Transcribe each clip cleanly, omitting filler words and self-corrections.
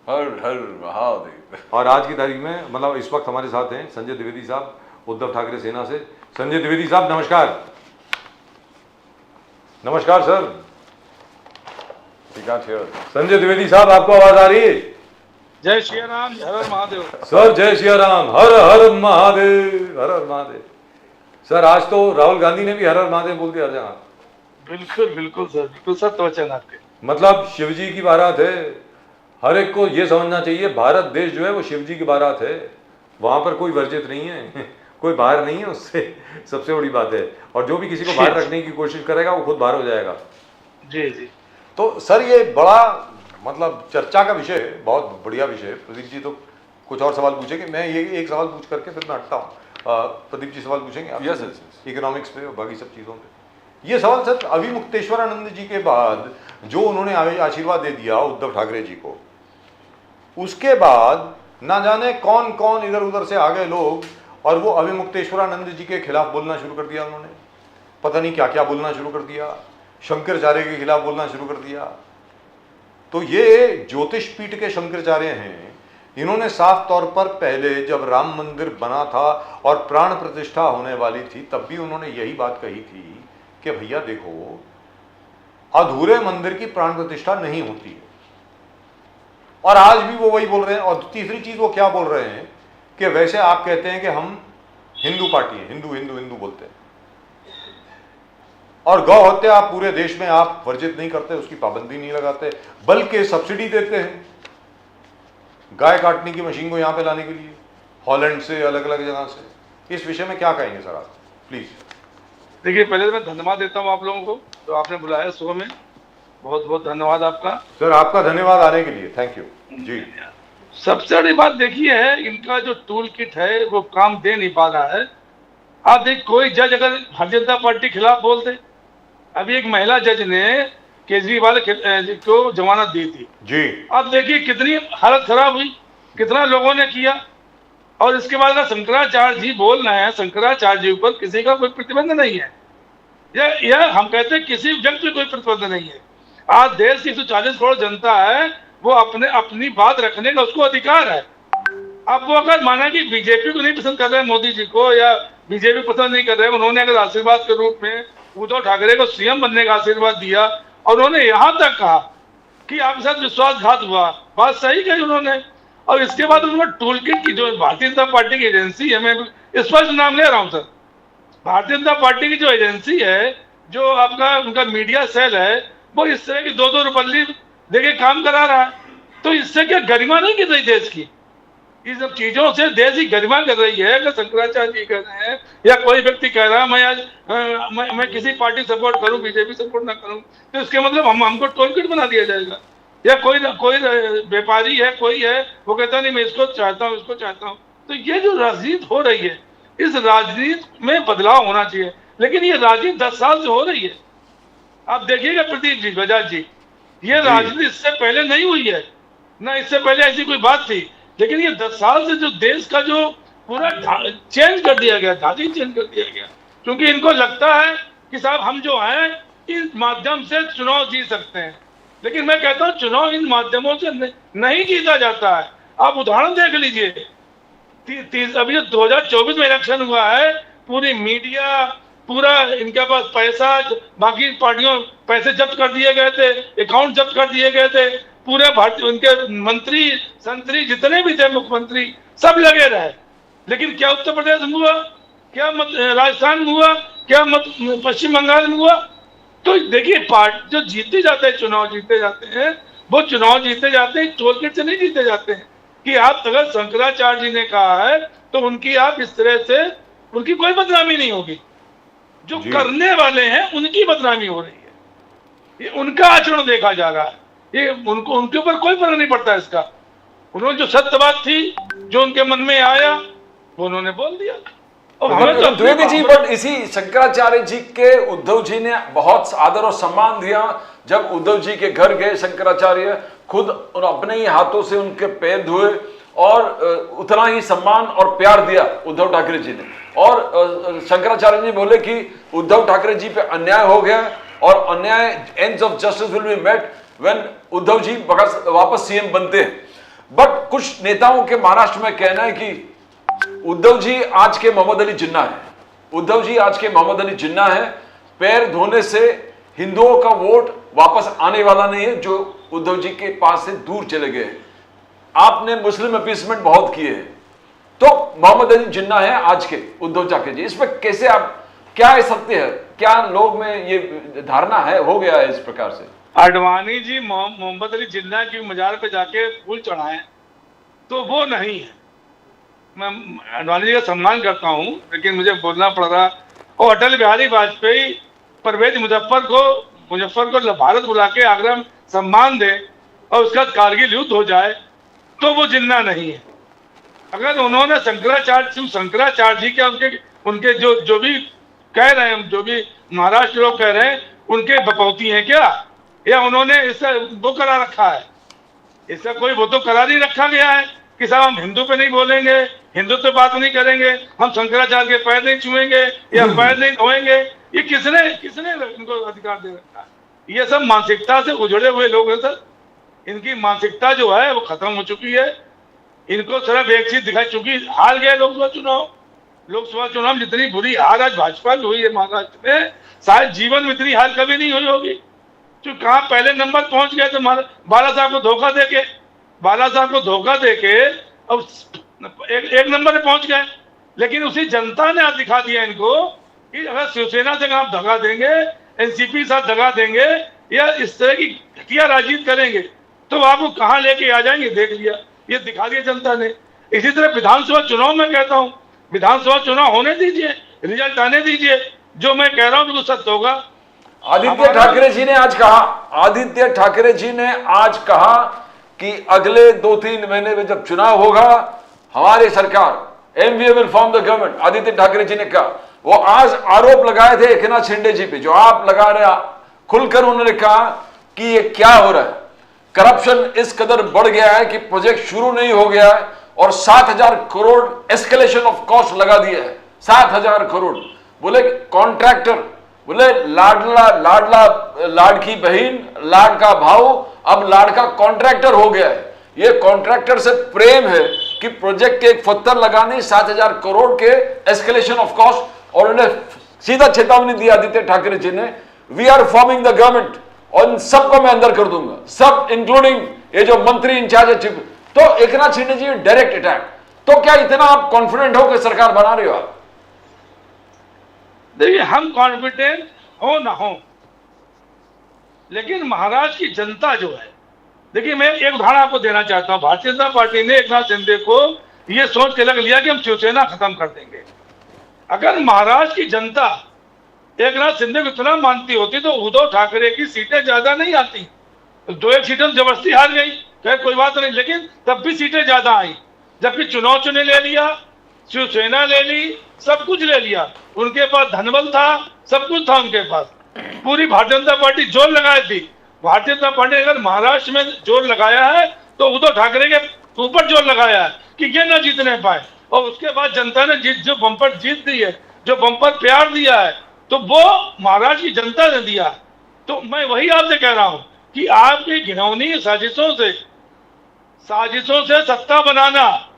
हर हर महादेव। और आज की तारीख में मतलब इस वक्त हमारे साथ हैं संजय द्विवेदी साहब, उद्धव ठाकरे सेना से। संजय द्विवेदी साहब नमस्कार। नमस्कार सर। संजय द्विवेदी साहब आपको आवाज आ रही है? जय श्री राम, हर हर महादेव। सर जय श्री राम, हर हर महादेव, हर हर महादेव। सर आज तो राहुल गांधी ने भी हर हर महादेव बोल दिया हर जगह। बिल्कुल बिल्कुल सर, बिल्कुल सत्य वचन आपके। मतलब शिव जी की बारात है। हर एक को ये समझना चाहिए भारत देश जो है वो शिव जी की बारात है। वहां पर कोई वर्जित नहीं है, कोई बाहर नहीं है उससे, सबसे बड़ी बात है। और जो भी किसी को बाहर रखने की कोशिश करेगा वो खुद बाहर हो जाएगा। जी जी। तो सर ये बड़ा मतलब चर्चा का विषय है, बहुत बढ़िया विषय है। प्रदीप जी तो कुछ और सवाल पूछेंगे, मैं ये एक सवाल पूछ करके फिर मैं हटता हूँ। प्रदीप जी सवाल पूछेंगे आप? यस, इकोनॉमिक्स पे और बाकी सब चीज़ों पे। ये सवाल सर, अभिमुक्तेश्वरानंद जी के बाद जो उन्होंने आशीर्वाद दे दिया उद्धव ठाकरे जी को, उसके बाद ना जाने कौन कौन इधर उधर से आ गए लोग और वो अभिमुक्तेश्वरानंद जी के खिलाफ बोलना शुरू कर दिया। उन्होंने पता नहीं क्या क्या बोलना शुरू कर दिया, शंकराचार्य के खिलाफ बोलना शुरू कर दिया। तो ये ज्योतिष पीठ के शंकराचार्य हैं, इन्होंने साफ तौर पर पहले जब राम मंदिर बना था और प्राण प्रतिष्ठा होने वाली थी तब भी उन्होंने यही बात कही थी कि भैया देखो अधूरे मंदिर की प्राण प्रतिष्ठा नहीं होती है। और आज भी वो वही बोल रहे हैं। और तीसरी चीज वो क्या बोल रहे हैं कि वैसे आप कहते हैं कि हम हिंदू पार्टी हैं, हिंदू हिंदू हिंदू बोलते हैं, और गौ हत्या आप पूरे देश में आप वर्जित नहीं करते, उसकी पाबंदी नहीं लगाते, बल्कि सब्सिडी देते हैं गाय काटने की मशीन को यहां पे लाने के लिए हॉलैंड से, अलग अलग जगह से। इस विषय में क्या कहेंगे सर आप प्लीज? देखिए, पहले तो मैं धन्यवाद देता हूँ आप लोगों को जो आपने बुलाया शो में। बहुत बहुत धन्यवाद आपका सर। आपका धन्यवाद आने के लिए, थैंक यू जी। सबसे बड़ी बात देखिए है, इनका जो टूल किट है वो काम दे नहीं पा रहा है। आप देख, कोई जज अगर भारतीय जनता पार्टी के खिलाफ बोल दे, अभी एक महिला जज ने केजरीवाल को जमानत दी थी जी। आप देखिए कितनी हालत खराब हुई, कितना लोगों ने किया। और इसके बाद शंकराचार्य जी बोल रहे हैं, शंकराचार्य जी ऊपर किसी का कोई प्रतिबंध नहीं है। यह हम कहते हैं किसी व्यक्ति कोई प्रतिबंध नहीं है। आज देश की 140 करोड़ जनता है, वो अपनी बात रखने का उसको अधिकार है। अब वो अगर माना कि बीजेपी को नहीं पसंद कर रहे हैं, मोदी जी को, या बीजेपी पसंद नहीं कर रहे, उन्होंने अगर आशीर्वाद के रूप में उद्धव ठाकरे को सीएम बनने का आशीर्वाद दिया और उन्होंने यहां तक कहा कि आपके साथ विश्वासघात हुआ, बात सही कही उन्होंने। और इसके बाद उन्होंने टूल किट की जो भारतीय जनता पार्टी की एजेंसी है, मैं स्पष्ट नाम ले रहा हूं सर, भारतीय जनता पार्टी की जो एजेंसी है, जो आपका उनका मीडिया सेल है, वो इस तरह की 2-2 रुपल्ली देके काम करा रहा है। तो इससे क्या गरिमा नहीं गिर रही देश की? इन सब चीजों से देश की गरिमा कर रही है। अगर शंकराचार्य जी कह रहे हैं या कोई व्यक्ति कह रहा है मैं आज मैं किसी पार्टी सपोर्ट करूं, बीजेपी सपोर्ट ना करूं, तो इसके मतलब हमको टोल किट बना दिया जाएगा। या कोई व्यापारी है, कोई है, वो कहता नहीं मैं इसको चाहता हूँ, इसको चाहता हूँ। तो ये जो राजनीति हो रही है, इस राजनीति में बदलाव होना चाहिए। लेकिन ये राजनीति 10 साल से हो रही है। आप देखिएगा प्रदीप जी, बजाज जी, ये राजनीति इससे पहले नहीं हुई है ना, इससे पहले ऐसी कोई बात थी। लेकिन ये 10 साल से जो देश का जो पूरा चेंज कर दिया गया, ढांचा चेंज कर दिया गया, क्योंकि इनको लगता है कि साहब हम जो हैं इस माध्यम से चुनाव जीत सकते हैं। लेकिन मैं कहता हूं चुनाव इन माध्यमों से नहीं जीता जाता है। आप उदाहरण देख लीजिए, अभी जो 2024 में इलेक्शन हुआ है, पूरी मीडिया, पूरा इनके पास पैसा, बाकी पार्टियों पैसे जब्त कर दिए गए थे, अकाउंट जब्त कर दिए गए थे, पूरे भारतीय उनके मंत्री संतरी जितने भी थे, मुख्यमंत्री सब लगे रहे। लेकिन क्या उत्तर प्रदेश में हुआ, क्या राजस्थान में हुआ, क्या पश्चिम बंगाल में हुआ? तो देखिए, पार्टी जो जीते जाते हैं, चुनाव जीते जाते हैं, वो चुनाव जीते जाते हैं, टोल किट से नहीं जीते जाते हैं। कि आप अगर शंकराचार्य जी ने कहा है तो उनकी आप इस तरह से उनकी कोई बदनामी नहीं होगी। जो करने वाले हैं उनकी बदनामी हो रही है, ये उनका आचरण देखा जा रहा है। ये उनके ऊपर कोई फर्क नहीं पड़ता इसका। उन्होंने जो सत्य बात थी, जो उनके मन में आया, वो उन्होंने बोल दिया। द्विवेदी जी, बट इसी शंकराचार्य जी के उद्धव जी ने बहुत आदर और सम्मान दिया। जब उद्धव जी के घर गए शंकराचार्य, खुद अपने ही हाथों से उनके पैर धोए और उतना ही सम्मान और प्यार दिया उद्धव ठाकरे जी ने। और शंकराचार्य जी बोले कि उद्धव ठाकरे जी पे अन्याय हो गया और अन्याय, ends of justice will be met when Uddhav ji वापस सीएम बनते हैं। बट कुछ नेताओं के महाराष्ट्र में कहना है कि उद्धव जी आज के मोहम्मद अली जिन्ना है, उद्धव जी आज के मोहम्मद अली जिन्ना है, पैर धोने से हिंदुओं का वोट वापस आने वाला नहीं है, जो उद्धव जी के पास से दूर चले गए। आपने मुस्लिम अपीसमेंट बहुत किए हैं, तो मोहम्मद अली जिन्ना है आज के उद्धव ठाकरे जी। इस पर कैसे आप, क्या सत्य है, क्या लोग में ये धारणा है, हो गया है इस प्रकार से? आडवाणी जी मोहम्मद अली जिन्ना की मजार पे जाके फूल चढ़ाएं तो वो नहीं है। मैं आडवाणी जी का सम्मान करता हूं, लेकिन मुझे बोलना पड़ रहा। और अटल बिहारी वाजपेयी परवेज मुजफ्फर को भारत बुला के आगरा में सम्मान दे और उसका कारगिल युद्ध हो जाए तो वो जिन्ना नहीं है। अगर उन्होंने शंकराचार्य जी क्या उनके जो भी कह रहे हैं, जो भी महाराष्ट्र लोग कह रहे हैं, उनके बपौती हैं क्या, या उन्होंने इसका वो करा रखा है? इसका कोई वो तो करा नहीं रखा गया है कि साहब हम हिंदू पे नहीं बोलेंगे, हिंदू पे बात नहीं करेंगे, हम शंकराचार्य के पैर नहीं छुएंगे या पैर नहीं धोएंगे। ये किसने इनको अधिकार दे रखा है? ये सब मानसिकता से उजड़े हुए लोग हैं सर। इनकी मानसिकता जो है वो खत्म हो चुकी है। इनको सिर्फ एक चीज दिखाई चुकी, हार गए लोकसभा चुनाव में जितनी बुरी हार आज भाजपा की हुई है महाराष्ट्र में, शायद जीवन में इतनी हार कभी नहीं हुई होगी। तो कहाँ पहले नंबर पहुंच गए तो बाला साहब को धोखा देके अब एक नंबर पे पहुंच गए। लेकिन उसी जनता ने आज दिखा दिया इनको कि अगर शिवसेना से आप दगा देंगे, एनसीपी के साथ दगा देंगे या इस तरह की घटिया राजनीति करेंगे तो आपको कहाँ लेके आ जाएंगे, देख लिया, ये दिखा दिया जनता ने। इसी तरह विधानसभा चुनाव में कहता हूँ, विधानसभा चुनाव होने दीजिए, रिजल्ट आने दीजिए, जो मैं कह रहा हूँ बिल्कुल सत्य होगा। आदित्य ठाकरे जी ने आज कहा कि अगले 2-3 महीने में जब चुनाव होगा हमारी सरकार MVA will form the government. Aditya Thackeray ji ने कहा, वो आज आरोप लगाए थे एकनाथ शिंदे जी पे, जो आप लगा रहे, खुलकर उन्होंने कहा कि ये क्या हो रहा है, करप्शन इस कदर बढ़ गया है कि प्रोजेक्ट शुरू नहीं हो गया है और 7,000 करोड़ एस्केलेशन ऑफ कॉस्ट लगा दिया है। 7,000 करोड़। बोले कॉन्ट्रैक्टर, बोले लाडकी बहन, लाड का भाव, अब लाड का कॉन्ट्रैक्टर हो गया है। ये कॉन्ट्रैक्टर से प्रेम है कि प्रोजेक्ट के एक पत्थर लगाने 7,000 करोड़ के एस्केलेशन ऑफ कॉस्ट। और उन्हें सीधा चेतावनी दी आदित्य ठाकरे जी ने, we are forming the government और इन सबको मैं अंदर कर दूंगा, सब इंक्लूडिंग ये जो मंत्री इंचार्ज है। तो एकनाथ शिंदे जी डायरेक्ट अटैक। तो क्या इतना आप कॉन्फिडेंट हो कि सरकार बना रहे हो आप? देखिए, हम कॉन्फिडेंट हो ना हो, लेकिन महाराष्ट्र की जनता जो है, देखिए मैं एक उदाहरण आपको देना चाहता हूं। भारतीय जनता पार्टी ने एकनाथ शिंदे को यह सोच के लग लिया कि हम शिवसेना खत्म कर देंगे। अगर महाराष्ट्र की जनता एकनाथ शिंदे को इतना मानती होती तो उद्धव ठाकरे की सीटें ज्यादा नहीं आती। 2-1 सीटें जबरदस्ती हार गई, खैर कोई बात नहीं, लेकिन तब भी सीटें ज्यादा आई। जबकि चुनाव ले लिया, शिवसेना ले ली, सब कुछ ले लिया, उनके पास धनबल था, सब कुछ था उनके पास। पूरी भारतीय जनता पार्टी जोर लगाई थी। भारतीय जनता पार्टी अगर महाराष्ट्र में जोर लगाया है तो उद्धव ठाकरे के ऊपर जोर लगाया है कि ये ना जीतने पाए। और उसके बाद जनता ने जो बम्पर जीत दी है, जो बम्पर प्यार दिया है, तो वो महाराष्ट्र की जनता ने दिया। तो मैं वही आपसे कह रहा हूं कि आपकी घिनौनी साजिशों से सत्ता बनाना,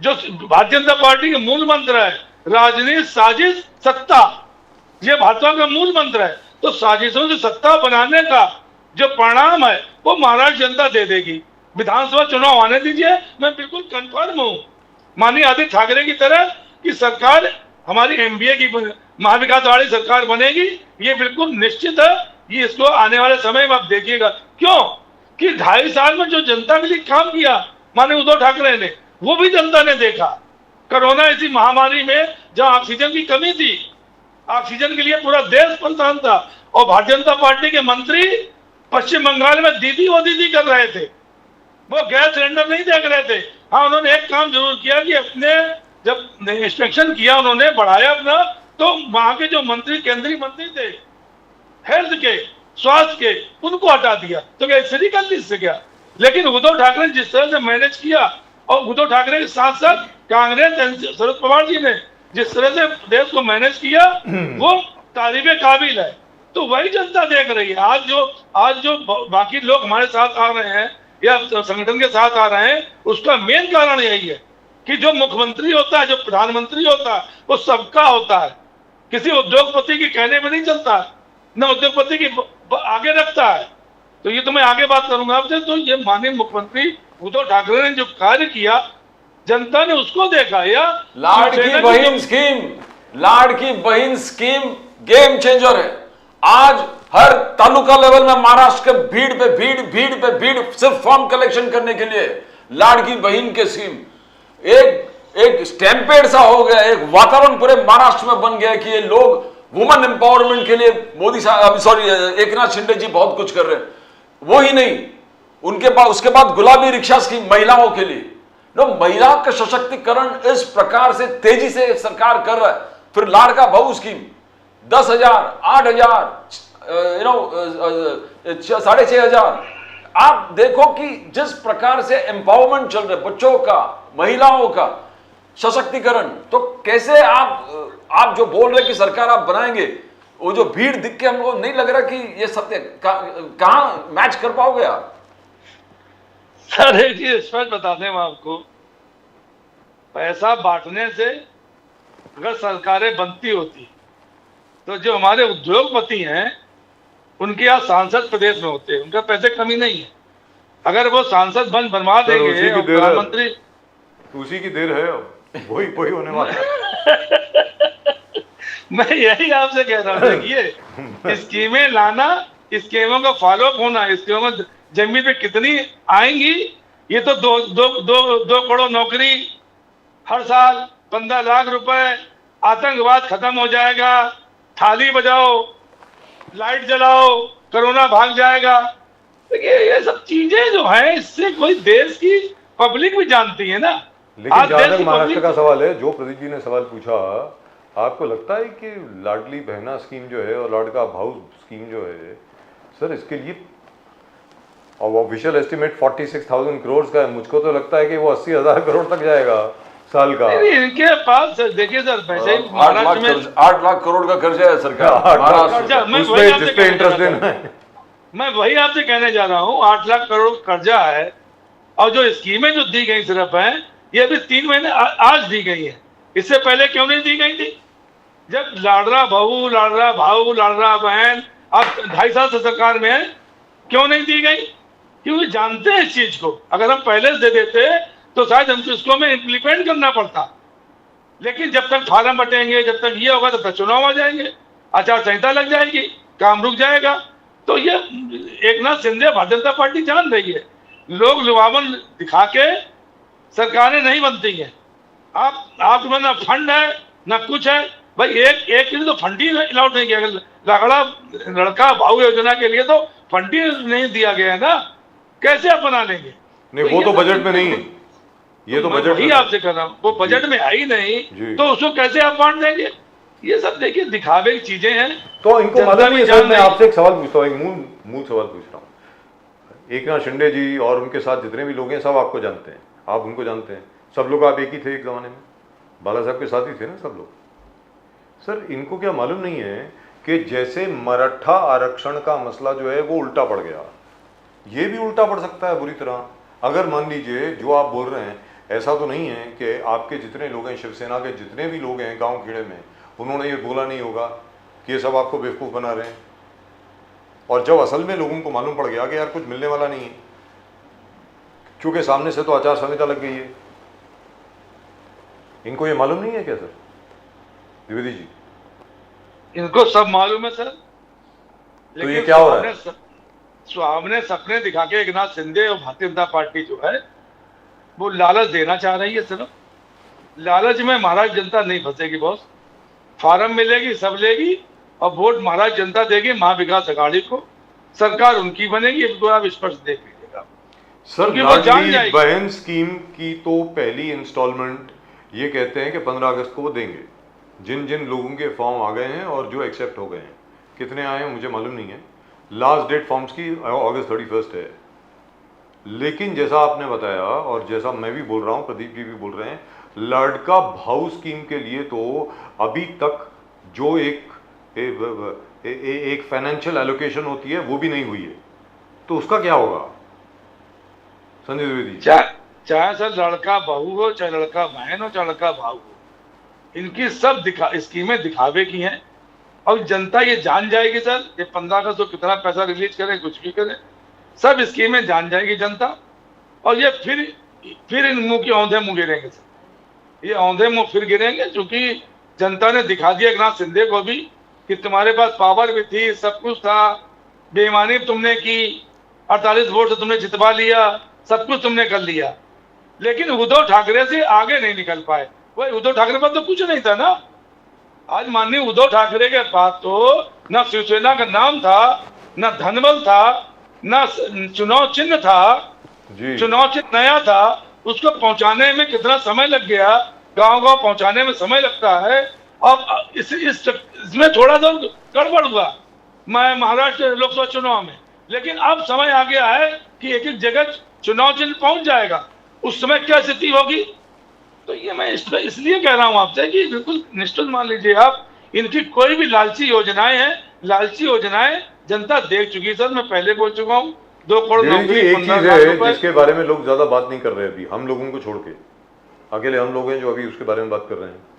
जो भारतीय जनता पार्टी के मूल मंत्र है, राजनीति साजिश सत्ता, ये भाजपा का मूल मंत्र है। तो साजिशों से सत्ता बनाने का जो परिणाम है वो महाराष्ट्र जनता दे देगी। विधानसभा चुनाव आने दीजिए, मैं बिल्कुल कंफर्म हूं माननीय आदित्य ठाकरे की तरह कि सरकार हमारी एमबीए की महाविकास वाली सरकार बनेगी, ये बिल्कुल निश्चित है। ये इसको आने वाले समय में आप देखिएगा। क्यों कि 2.5 साल में जो जनता के लिए काम किया माननीय उद्धव ठाकरे ने, वो भी जनता ने देखा। कोरोना ऐसी महामारी में जहां ऑक्सीजन की कमी थी, ऑक्सीजन के लिए पूरा देश परेशान था, और भारतीय जनता पार्टी के मंत्री पश्चिम बंगाल में दीदी कर रहे थे, वो गैस सिलेंडर नहीं देख रहे थे। हाँ, उन्होंने एक काम जरूर किया कि अपने जब इंस्पेक्शन किया, उन्होंने बढ़ाया अपना, तो वहां के जो मंत्री, केंद्रीय मंत्री थे हेल्थ के, स्वास्थ्य के, उनको हटा दिया। तो क्या इससे निकल इससे क्या? लेकिन उद्धव ठाकरे ने जिस तरह से मैनेज किया, और उद्धव ठाकरे के साथ साथ कांग्रेस शरद पवार जी ने जिस तरह से देश को मैनेज किया, वो तारीफ काबिल है। तो वही जनता देख रही है। आज जो बाकी लोग हमारे साथ आ रहे हैं, या संगठन के साथ आ रहे हैं, उसका मेन कारण यही है कि जो मुख्यमंत्री होता है, जो प्रधानमंत्री होता है, वो सबका होता है, किसी उद्योगपति के कहने में नहीं चलता, न उद्योगपति की आगे रखता है। तो ये तो मैं आगे बात करूंगा आपसे। तो ये माननीय मुख्यमंत्री उद्धव ठाकरे ने जो कार्य किया, जनता ने उसको देखा। या लाड़की बहन स्कीम, लाड़की बहन स्कीम गेम चेंजर है। आज हर तालुका लेवल में महाराष्ट्र के भीड़ पे भीड़ सिर्फ फॉर्म कलेक्शन करने के लिए लाड़की बहन के स्कीम एक स्टैम्पेड सा हो गया, एक वातावरण पूरे महाराष्ट्र में बन गया कि ये लोग वुमेन एम्पावरमेंट के लिए मोदी साहब, सॉरी, एकनाथ शिंदे जी बहुत कुछ कर रहे हैं। वो ही नहीं, उनके बाद उसके बाद गुलाबी रिक्शा स्कीम महिलाओं के लिए। महिला का सशक्तिकरण इस प्रकार से तेजी से सरकार कर रहा है। फिर लाड़का बहू स्कीम 10,000, 8,000, 6,500। आप देखो कि जिस प्रकार से एम्पावरमेंट चल रहा है बच्चों का, महिलाओं का सशक्तिकरण, तो कैसे आप जो बोल रहे कि सरकार आप बनाएंगे, वो जो भीड़ दिख के हमको नहीं लग रहा कि ये सत्य कहां मैच कर पाओगे आप? सर एक चीज स्पष्ट बताते हैं आपको, पैसा बांटने से अगर सरकारें बनती होती तो जो हमारे उद्योगपति हैं उनके यहाँ सांसद प्रदेश में होते, उनका पैसे कमी नहीं है। अगर वो सांसद बनवा देंगे प्रधानमंत्री, उसी की देर है, वही होने वाला है। मैं यही आपसे कह रहा हूँ, देखिए स्कीमें लाना, स्कीमों का फॉलो अप होना, स्कीमों जमीन पे कितनी आएंगी, ये तो दो करोड़ नौकरी हर साल, 15 लाख रुपए, आतंकवाद खत्म हो जाएगा, थाली बजाओ, लाइट जलाओ, कोरोना भाग जाएगा। देखिए ये सब चीजें जो है, इससे कोई देश की पब्लिक भी जानती है ना। लेकिन जहां तक महाराष्ट्र का सवाल है, जो प्रदीप जी ने सवाल पूछा, आपको लगता है कि लाडली बहना स्कीम जो है और लाड़का भाऊ स्कीम जो है, सर इसके लिए अब ऑफिशियल एस्टिमेट 46,000 करोड़ का है, मुझको तो लगता है कि वो 80,000 करोड़ तक जाएगा साल का। इनके पास देखिए सर, पैसे 8 लाख करोड़ का कर्जा है सरकार, जिसपे इंटरेस्ट देना है। मैं वही आपसे कहने जा रहा हूँ, 8 लाख करोड़ कर्जा है, और जो स्कीमें जो दी गई सिर्फ है, ये अभी 3 महीने आज दी गई है, इससे पहले क्यों नहीं दी गई थी? जब लाडला बहू, लाडला भाऊ, लाडला बहन अब 2.5 साल से सरकार में है, क्यों नहीं दी गई? क्योंकि जानते हैं इस चीज को, अगर हम पहले से दे देते तो शायद हमको इसको में इम्प्लीमेंट करना पड़ता। लेकिन जब तक फार्म बटेंगे, जब तक ये होगा, तब तक चुनाव आ जाएंगे, आचार संहिता लग जाएगी, काम रुक जाएगा। तो ये एकनाथ शिंदे भारतीय जनता पार्टी जान रही है, लोग लुभावन दिखा के सरकारें नहीं बनती हैं। आप में ना फंड है ना कुछ है भाई, एक के लिए तो फंड ही अलाउड नहीं किया गया। लड़का भाऊ योजना के लिए तो फंड ही नहीं दिया गया है ना, कैसे आप बना लेंगे? नहीं, वो तो बजट में नहीं है, ये तो बजट ही आपसे कर रहा हूँ, वो बजट में है ही नहीं, तो उसको कैसे आप बांट देंगे? ये सब देखिए दिखावे की चीजें हैं। तो इनको मालूम नहीं सर। मैं आपसे एक सवाल पूछता हूँ, एक मूल सवाल पूछ रहा हूँ। एकनाथ शिंदे जी और उनके साथ जितने भी लोग हैं सब आपको जानते हैं, आप उनको जानते हैं, सब लोग आप एक ही थे एक जमाने में, बाला साहब के साथ ही थे ना सब लोग। सर इनको क्या मालूम नहीं है कि जैसे मराठा आरक्षण का मसला जो है वो उल्टा पड़ गया, ये भी उल्टा पड़ सकता है बुरी तरह। अगर मान लीजिए जो आप बोल रहे हैं, ऐसा तो नहीं है कि आपके जितने लोग हैं, शिवसेना के जितने भी लोग हैं गांव खेड़े में, उन्होंने ये बोला नहीं होगा कि ये सब आपको बेवकूफ़ बना रहे हैं, और जब असल में लोगों को मालूम पड़ गया कि यार कुछ मिलने वाला नहीं है, क्योंकि सामने से तो आचार संहिता लग गई है, इनको ये मालूम नहीं है क्या सर द्विवेदी जी? इनको सब मालूम है सर, तो ये क्या हो रहा है? सामने सपने दिखा के एकनाथ शिंदे और भारतीय जनता पार्टी जो है वो लालच देना चाह रही है। सिर्फ लालच में महाराष्ट्र जनता नहीं फंसेगी बॉस, फार्म मिलेगी, सब लेगी, और वोट महाराष्ट्र जनता देगी महा विकास अघाड़ी को, सरकार उनकी बनेगी, इसको आप स्पष्ट देख लीजिएगा। सर लाडली बहन स्कीम की तो पहली इंस्टॉलमेंट ये कहते हैं कि 15 अगस्त को वो देंगे, जिन जिन लोगों के फॉर्म आ गए हैं और जो एक्सेप्ट हो गए हैं। कितने आए हैं मुझे मालूम नहीं है, लास्ट डेट फॉर्म्स की अगस्त 31 है। लेकिन जैसा आपने बताया और जैसा मैं भी बोल रहा हूँ, प्रदीप जी भी बोल रहे हैं, लड़का भाऊ स्कीम के लिए तो अभी तक जो एक फाइनेंशियल एलोकेशन होती है वो भी नहीं हुई है, तो उसका क्या होगा? संजय द्विवेदी। चाहे सर लड़का बहू हो, चाहे लड़का बहन हो, चाहे लड़का भाव हो, इनकी सब स्कीमें दिखावे की हैं और जनता ये जान जाएगी सर। ये 15 अगस्त को कितना पैसा रिलीज करें, कुछ भी करें, सब स्कीमें जान जाएगी जनता। और ये फिर इन मुंह की औंधे मुंह गिरेंगे सर, ये औंधे मुंह फिर गिरेंगे, क्योंकि जनता ने दिखा दिया एकनाथ शिंदे को भी कि तुम्हारे पास पावर भी थी, सब कुछ था, बेईमानी तुमने की, 48 वोट से तुमने जितवा लिया, सब कुछ तुमने कर लिया, लेकिन उद्धव ठाकरे से आगे नहीं निकल पाए। वही उद्धव ठाकरे पर तो कुछ नहीं था ना। आज माननीय उद्धव ठाकरे के पास तो न शिवसेना का नाम था, न धनबल था, न चुनाव चिन्ह था। चुनाव चिन्ह नया था, उसको पहुंचाने में कितना समय लग गया, गांव-गांव पहुंचाने में समय लगता है। अब इसमें थोड़ा सा गड़बड़ हुआ मैं महाराष्ट्र लोकसभा चुनाव में, लेकिन अब समय आ गया है कि एक एक जगह चुनाव चिन्ह पहुंच जाएगा। उस समय क्या स्थिति होगी, तो ये मैं इसलिए कह रहा हूं आपसे कि बिल्कुल निश्चित मान लीजिए आप, इनकी कोई भी लालची योजनाएं हैं, लालची योजनाएं जनता देख चुकी। सर मैं पहले बोल चुका हूं, 2 करोड़ नौकरी, एक चीज है जिसके बारे में लोग ज्यादा बात नहीं कर रहे अभी, हम लोगों को छोड़ के, अकेले हम लोग हैं जो अभी उसके बारे में बात कर रहे हैं।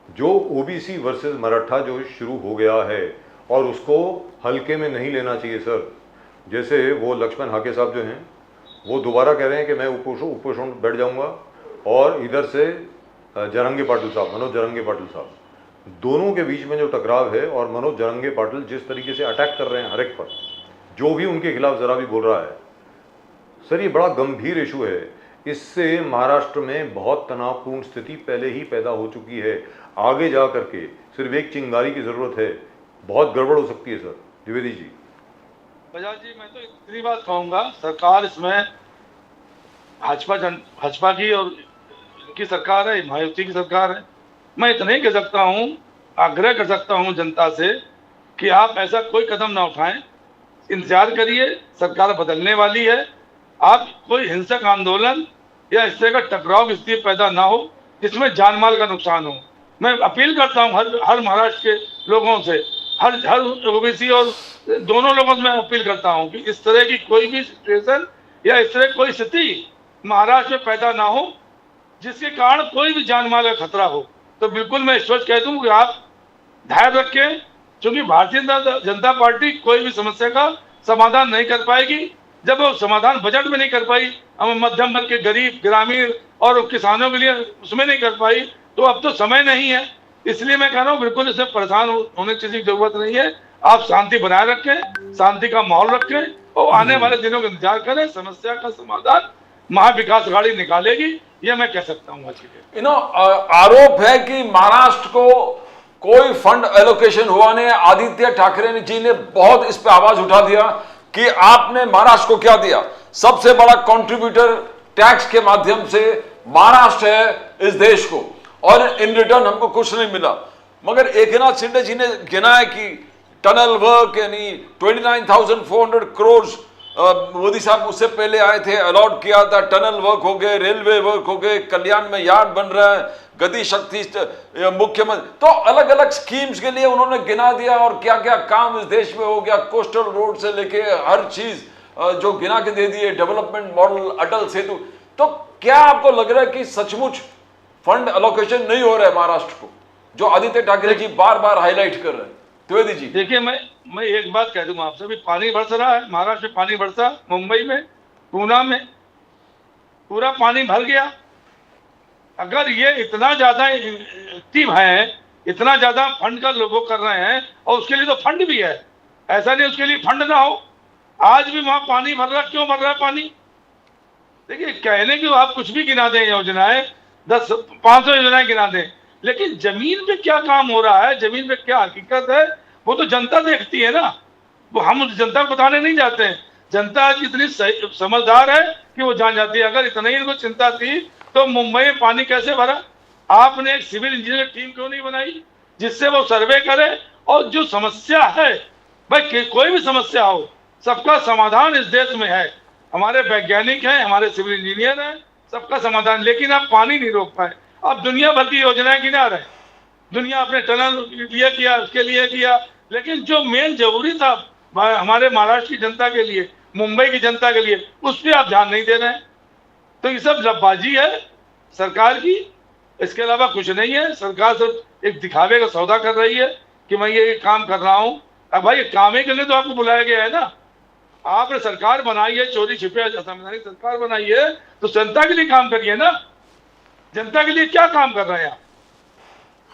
जो ओबीसी वर्सेस मराठा जो शुरू हो गया है और उसको हल्के में नहीं लेना चाहिए सर। जैसे वो लक्ष्मण हाके साहब जो हैं वो दोबारा कह रहे हैं कि मैं उपोषण बैठ जाऊंगा, और इधर से जरंगे पाटिल साहब, मनोज जरंगे पाटिल साहब, दोनों के बीच में जो टकराव है, और मनोज जरंगे पाटिल जिस तरीके से अटैक कर रहे हैं हर एक पर, जो भी उनके खिलाफ जरा भी बोल रहा है सर, ये बड़ा गंभीर इशू है। इससे महाराष्ट्र में बहुत तनावपूर्ण स्थिति पहले ही पैदा हो चुकी है। आगे जा करके सिर्फ एक चिंगारी की जरूरत है, बहुत गड़बड़ हो सकती है सर। द्विवेदी जी। बजाज जी, मैं तो इतनी बात कहूंगा, सरकार इसमें भाजपा की और इनकी सरकार है, मायावती की सरकार है। मैं इतना ही कह सकता हूं, आग्रह कर सकता हूं जनता से कि आप ऐसा कोई कदम ना उठाएं, इंतजार करिए, सरकार बदलने वाली है। आप कोई हिंसक आंदोलन या इस तरह का टकराव की स्थिति पैदा ना हो जिसमें जान माल का नुकसान हो। मैं अपील करता हूं हर महाराष्ट्र के लोगों से, हर ओबीसी और दोनों लोगों से मैं अपील करता हूं कि इस तरह की कोई भी सिचुएशन या इस तरह कोई स्थिति महाराष्ट्र में पैदा ना हो जिसके कारण कोई भी जान माल का खतरा हो। तो बिल्कुल मैं इस वक्त कह दूं कि आप धैर्य रखें, क्योंकि भारतीय जनता पार्टी कोई भी समस्या का समाधान नहीं कर पाएगी। जब वो समाधान बजट में नहीं कर पाई, हम मध्यम वर्ग के गरीब, ग्रामीण और किसानों के लिए उसमें नहीं कर पाई, तो अब तो समय नहीं है। इसलिए मैं कह रहा हूँ बिल्कुल इससे परेशान होने की जरूरत नहीं है। आप शांति बनाए रखें, शांति का माहौल रखें और आने वाले दिनों का इंतजार करें। समस्या का समाधान महाविकास अघाड़ी निकालेगी, ये मैं कह सकता हूँ। आरोप है कि महाराष्ट्र को कोई फंड एलोकेशन हुआ नहीं। आदित्य ठाकरे जी ने बहुत इस पे आवाज उठा दिया कि आपने महाराष्ट्र को क्या दिया। सबसे बड़ा कंट्रीब्यूटर टैक्स के माध्यम से महाराष्ट्र है इस देश को, और इन रिटर्न हमको कुछ नहीं मिला। मगर एकनाथ शिंदे जी ने गिना है कि टनल वर्क यानी 29,400 करोड़ मोदी साहब उससे पहले आए थे, अलॉट किया था। टनल वर्क हो गए, रेलवे वर्क हो गए, कल्याण में यार्ड बन रहा है, गति शक्ति मुख्यमंत्री, तो अलग अलग स्कीम्स के लिए उन्होंने गिना दिया और क्या क्या काम इस देश में हो गया। कोस्टल रोड से लेके हर चीज जो गिना के दे दिए, डेवलपमेंट मॉडल, अटल सेतु। तो क्या आपको लग रहा है कि सचमुच फंड एलोकेशन नहीं हो रहा है महाराष्ट्र को, जो आदित्य ठाकरे जी बार बार हाईलाइट कर रहे हैं? द्विवेदी जी देखिए, मैं एक बात कह दूंगा आपसे, अभी पानी बरस रहा है महाराष्ट्र में, पानी बरसा, मुंबई में, पूना में पूरा पानी भर गया। अगर ये इतना ज्यादा एक्टिव है, इतना ज्यादा फंड का लोगो कर रहे हैं, और उसके लिए तो फंड भी है, ऐसा नहीं उसके लिए फंड ना हो। आज भी वहां पानी भर रहा, क्यों भर रहा है पानी? देखिए, कहने की आप कुछ भी गिना दें योजनाएं, 500 योजनाएं गिना दें, लेकिन जमीन पे क्या काम हो रहा है, जमीन पे क्या हकीकत है, वो तो जनता देखती है ना। वो हम जनता को बताने नहीं जाते हैं। जनता आज इतनी समझदार है कि वो जान जाती है। अगर इतना ही इनको चिंता थी तो मुंबई में पानी कैसे भरा? आपने एक सिविल इंजीनियर टीम क्यों नहीं बनाई जिससे वो सर्वे करे? और जो समस्या है भाई, कोई भी समस्या हो, सबका समाधान इस देश में है। हमारे वैज्ञानिक हैं, हमारे सिविल इंजीनियर हैं, सबका समाधान। लेकिन आप पानी नहीं रोक पाए। अब दुनिया भर की योजनाएं गिना रहे, दुनिया अपने टनल लिए किया, उसके लिए किया, लेकिन जो मेन जरूरी था हमारे महाराष्ट्र की जनता के लिए, मुंबई की जनता के लिए, उस पर आप ध्यान नहीं दे रहे हैं। तो ये सब लफबाजी है सरकार की, इसके अलावा कुछ नहीं है। सरकार सिर्फ एक दिखावे का सौदा कर रही है कि मैं ये काम कर रहा हूं। अब भाई काम के लिए तो आपको बुलाया गया है ना, आपने सरकार बनाई है, चोरी छिपे संवैधानिक सरकार बनाई है, तो जनता के लिए काम करिए ना। जनता के लिए क्या काम कर रहे हैं आप?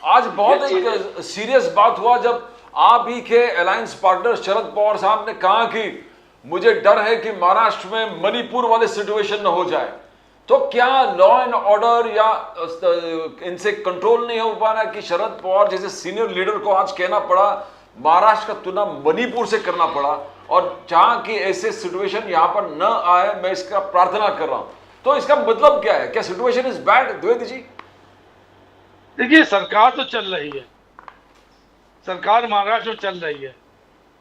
आज बहुत एक सीरियस बात हुआ जब आप ही के अलायंस पार्टनर शरद पवार साहब ने कहा कि मुझे डर है कि महाराष्ट्र में मणिपुर वाले सिचुएशन न हो जाए। तो क्या लॉ एंड ऑर्डर या इनसे कंट्रोल नहीं हो पा रहा कि शरद पवार जैसे सीनियर लीडर को आज कहना पड़ा महाराष्ट्र का तुलना मणिपुर से करना पड़ा, और जहां की ऐसे सिचुएशन यहां पर न आए, मैं इसका प्रार्थना कर रहा हूं। तो इसका मतलब क्या है? क्या situation is bad Dwivedi ji? देखिए, सरकार तो चल रही है, सरकार महाराष्ट्र में चल रही है,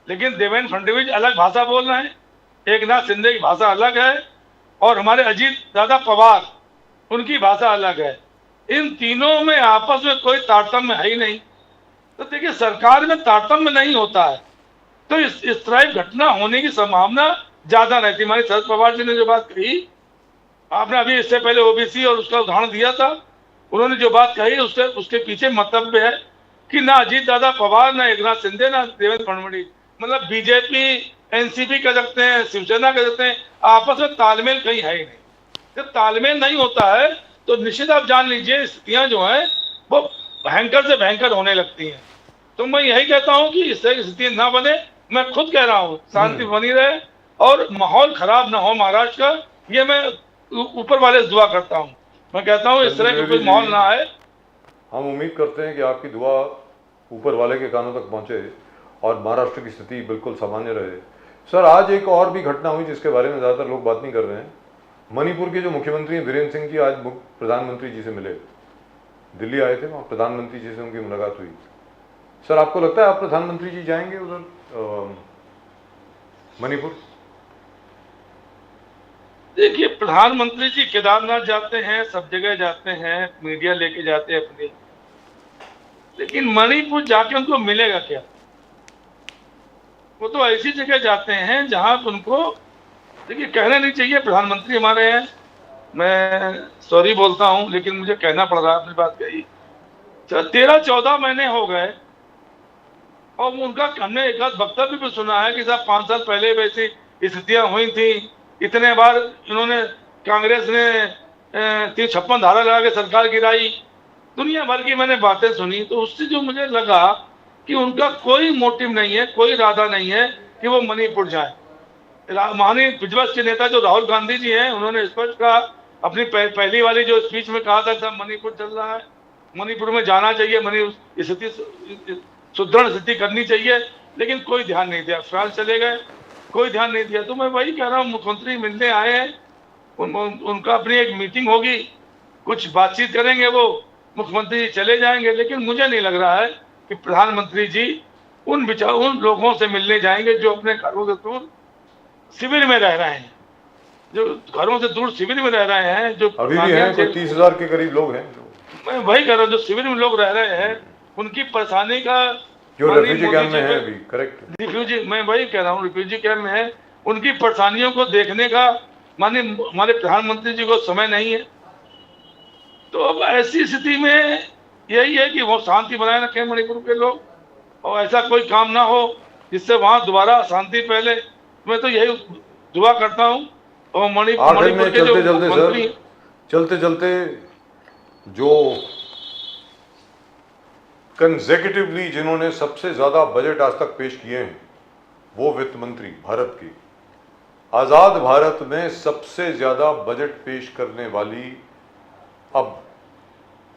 लेकिन देवेंद्र फडणवीस अलग भाषा बोल रहे हैं, एकनाथ शिंदे की भाषा अलग है, और हमारे अजीत दादा पवार उनकी भाषा अलग है। इन तीनों में आपस में कोई तारतम्य है ही नहीं। तो देखिए, सरकार में तारतम्य नहीं होता है तो इस तरह की घटना होने की संभावना ज्यादा रहती है। हमारे शरद पवार जी ने जो बात कही, आपने अभी इससे पहले ओबीसी और उसका उदाहरण दिया था, उन्होंने जो बात कही उसके पीछे मतलब है कि ना अजीत दादा पवार, ना एकनाथ शिंदे, ना देवेंद्र फडणवीस, मतलब बीजेपी एनसीपी कर सकते हैं, शिवसेना कर सकते हैं, आपस में तालमेल कहीं है ही नहीं। जब तालमेल नहीं होता है तो निश्चित आप जान लीजिए स्थितियां जो हैं वो भयंकर से भयंकर होने लगती हैं। तो मैं यही कहता हूं कि इस तरह की स्थिति ना बने। मैं खुद कह रहा हूं शांति बनी रहे और माहौल खराब ना हो महाराष्ट्र का, ये मैं ऊपर वाले से दुआ करता हूं। मैं कहता हूं इस तरह का कोई माहौल ना आए। हम उम्मीद करते हैं कि आपकी दुआ ऊपर वाले के कानों तक पहुंचे और महाराष्ट्र की स्थिति बिल्कुल सामान्य रहे। सर, आज एक और भी घटना हुई जिसके बारे में ज़्यादातर लोग बात नहीं कर रहे हैं। मणिपुर के जो मुख्यमंत्री हैं बीरेन सिंह जी आज प्रधानमंत्री जी से मिले, दिल्ली आए थे, वहाँ प्रधानमंत्री जी से उनकी मुलाकात हुई। सर, आपको लगता है आप प्रधानमंत्री जी जाएंगे उधर मणिपुर? देखिए, प्रधानमंत्री जी केदारनाथ जाते हैं, सब जगह जाते हैं, मीडिया लेके जाते हैं अपनी, लेकिन मणिपुर जाके उनको मिलेगा क्या? वो तो ऐसी जगह जाते हैं जहां उनको, देखिए कहना नहीं चाहिए, प्रधानमंत्री हमारे हैं, मैं सॉरी बोलता हूं, लेकिन मुझे कहना पड़ रहा है, अपनी बात कही। 13-14 महीने हो गए और उनका हमने एक आध वक्तव्य भी सुना है कि साहब 5 साल पहले वैसी स्थितियां हुई थी, इतने बार इन्होंने, कांग्रेस ने 356 धारा लगा के सरकार गिराई, दुनिया भर की मैंने बातें सुनी। तो उससे जो मुझे लगा कि उनका कोई मोटिव नहीं है, कोई इरादा नहीं है कि वो मणिपुर जाए। माननीय विपक्ष के नेता जो राहुल गांधी जी हैं, उन्होंने स्पष्ट कहा अपनी पहली वाली जो स्पीच में कहा था सब मणिपुर चल रहा है, मणिपुर में जाना चाहिए, मणिपुर स्थिति सुदृढ़ स्थिति करनी चाहिए, लेकिन कोई ध्यान नहीं दिया। फ्रांस चले गए, कोई ध्यान नहीं दिया। तो मैं वही कह रहा हूँ, मुख्यमंत्री मिलने आए हैं, उनका अपनी एक मीटिंग होगी, कुछ बातचीत करेंगे, वो मुख्यमंत्री जी चले जाएंगे। लेकिन मुझे नहीं लग रहा है कि प्रधानमंत्री जी उन लोगों से मिलने जाएंगे जो अपने घरों से दूर शिविर में रह रहे हैं, जो घरों से दूर शिविर में रह रहे हैं, जो अभी भी हैं, कोई 30,000 के करीब लोग हैं। मैं वही कह रहा हूँ, जो शिविर में लोग रह रहे हैं, उनकी परेशानी का, जो रिफ्यूजी कैंप में है अभी, करेक्ट, रिफ्यूजी, मैं वही कह रहा हूँ, रिफ्यूजी कैंप में है, उनकी परेशानियों को देखने का माननीय हमारे प्रधानमंत्री जी को समय नहीं है। तो अब ऐसी स्थिति में यही है कि वो शांति बनाए रखें मणिपुर के लोग, और ऐसा कोई काम ना हो जिससे वहां दोबारा शांति फैले। मैं तो यही दुआ करता हूँ। और मणिपुर के जो मंत्री, चलते चलते जो कंसेक्यूटिवली जिन्होंने सबसे ज्यादा बजट आज तक पेश किए हैं वो वित्त मंत्री भारत की, आजाद भारत में सबसे ज्यादा बजट पेश करने वाली अब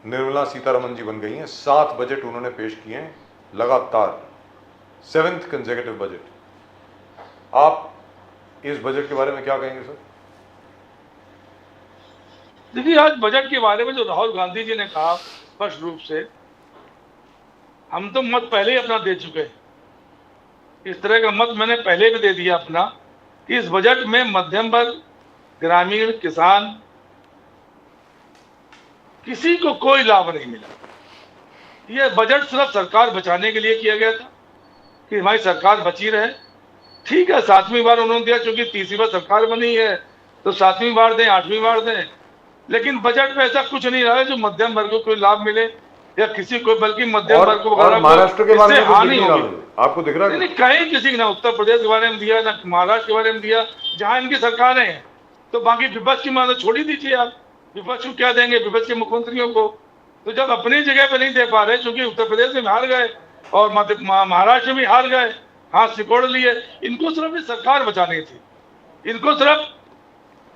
निर्मला सीतारमण जी बन गई हैं। 7 बजट उन्होंने पेश किए हैं लगातार, 7th कंसेक्यूटिव बजट। आप इस बजट के बारे में क्या कहेंगे सर? देखिए, आज बजट के बारे में जो राहुल गांधी जी ने कहा स्पष्ट रूप से, हम तो मत पहले ही अपना दे चुके हैं। इस तरह का मत मैंने पहले भी दे दिया अपना कि इस बजट में मध्यम वर्ग, ग्रामीण, किसान, किसी को कोई लाभ नहीं मिला। यह बजट सिर्फ सरकार बचाने के लिए किया गया था कि हमारी सरकार बची रहे। ठीक है, 7वीं बार उन्होंने दिया, क्योंकि 30वीं बार सरकार बनी है तो 7वीं बार दें, 8वीं बार दें, लेकिन बजट में ऐसा कुछ नहीं रहा है जो मध्यम वर्ग को कोई लाभ मिले या किसी को, बल्कि मध्यम वर्ग को और महाराष्ट्र के बारे में कुछ हानि दिख नहीं रहा होगी। मुझे। आपको दिख रहा है? नहीं, कहीं किसी ने, ना उत्तर प्रदेश के बारे में दिया, ना महाराष्ट्र के बारे में दिया, जहां इनकी सरकारें हैं। तो बाकी विपक्ष की मानो छोड़ ही दीजिए आप, विपक्ष को क्या देंगे, विपक्ष के मुख्यमंत्रियों को। तो जब अपनी जगह पे नहीं दे पा रहे, क्योंकि उत्तर प्रदेश में हार गए और महाराष्ट्र में हार गए, हाथ सिकोड़ लिए, इनको सिर्फ सरकार बचानी थी, इनको सिर्फ।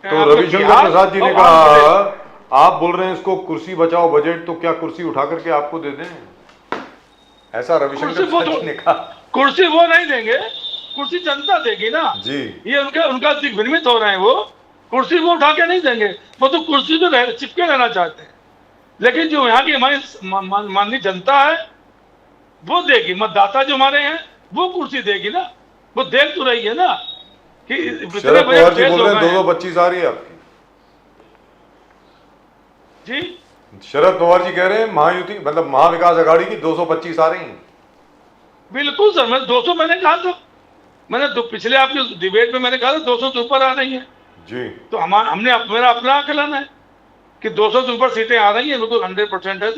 तो रविशंकर प्रसाद जी ने कहा, आप बोल रहे हैं इसको कुर्सी बचाओ बजट, तो क्या कुर्सी उठा करके आपको दे दें? ऐसा रविशंकर प्रसाद जी ने कहा। कुर्सी वो नहीं देंगे, कुर्सी जनता देगी ना जी। ये उनका विनिमित हो रहे हैं। वो कुर्सी वो उठा के नहीं देंगे, वो तो कुर्सी पे चिपके रहना चाहते हैं। लेकिन जो यहाँ की हमारी माननीय जनता है वो देगी, मतदाता जो हमारे हैं वो कुर्सी देगी ना। वो देख तो रही है ना कि शरद पवार जी बोल रहे हैं 225 आ रही है आपकी। जी, शरद पवार जी कह रहे हैं महायुति मतलब महाविकास आघाड़ी की 225 आ रही हैं। बिल्कुल सर, मैं 200 मैंने कहा था, मैंने पिछले आपके डिबेट में मैंने कहा था 200 से ऊपर आ रही है जी। तो मेरा अपना आकलन है कि 200 से ऊपर सीटें आ रही है, बिल्कुल 100% है।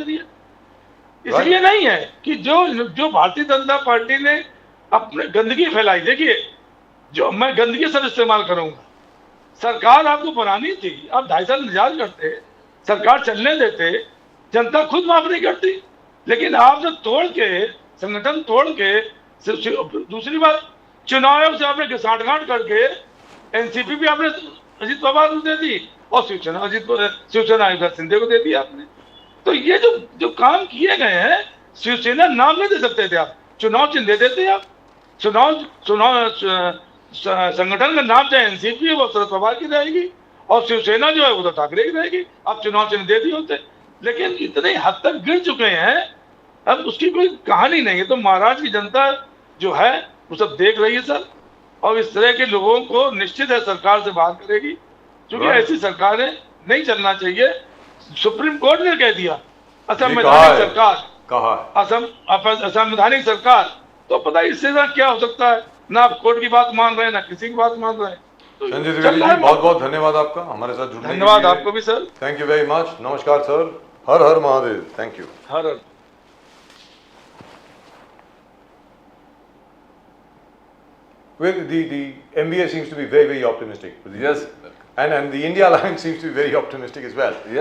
इसलिए नहीं है कि जो भारतीय जनता पार्टी ने अपने गंदगी फैलाई। देखिए, जो मैं गंदगी सब इस्तेमाल करूंगा, सरकार आपको बनानी थी, आप 2.5 साल इंतजार करते, सरकार चलने देते, जनता खुद माफ नहीं करती। लेकिन आपने तोड़ के, संगठन तोड़ के, दूसरी बात चुनाव आयोग से आपने साठगांठ करके एनसीपी भी आपने अजीत पवार को दे दी और शिवसेना आयुक्त सिंधे को दे दी आपने। तो ये जो काम किए गए हैं, शिवसेना नाम नहीं दे सकते थे आप, चुनाव चिन्ह दे देते आप। चुनाव संगठन का नाम चाहे एनसीपी है वो शरद पवार की रहेगी और शिवसेना जो है उद्धव ठाकरे की रहेगी। आप चुनाव चिन्ह दे दिए होते, लेकिन इतने हद तक गिर चुके हैं, अब उसकी कोई कहानी नहीं है। तो महाराष्ट्र की जनता जो है वो सब देख रही है सर, और इस तरह के लोगों को निश्चित है सरकार से बात करेगी, क्योंकि ऐसी सरकारें नहीं चलना चाहिए। सुप्रीम कोर्ट ने कह दिया असंवैधानिक सरकार, कहा असंवैधानिक सरकार, तो पता है इससे क्या हो सकता है। ना आप कोर्ट की बात मान रहे हैं, ना किसी की बात मान रहे हैं। संजय द्विवेदी जी, बहुत बहुत धन्यवाद आपका हमारे साथ जुड़ने के लिए। धन्यवाद आपको भी sir, thank you very much. नमस्कार सर, हर हर महादेव। Thank you. हर हर। Well, the MBA seems to be very, very optimistic. Yes. And the India Alliance seems to be very optimistic as well. Yes.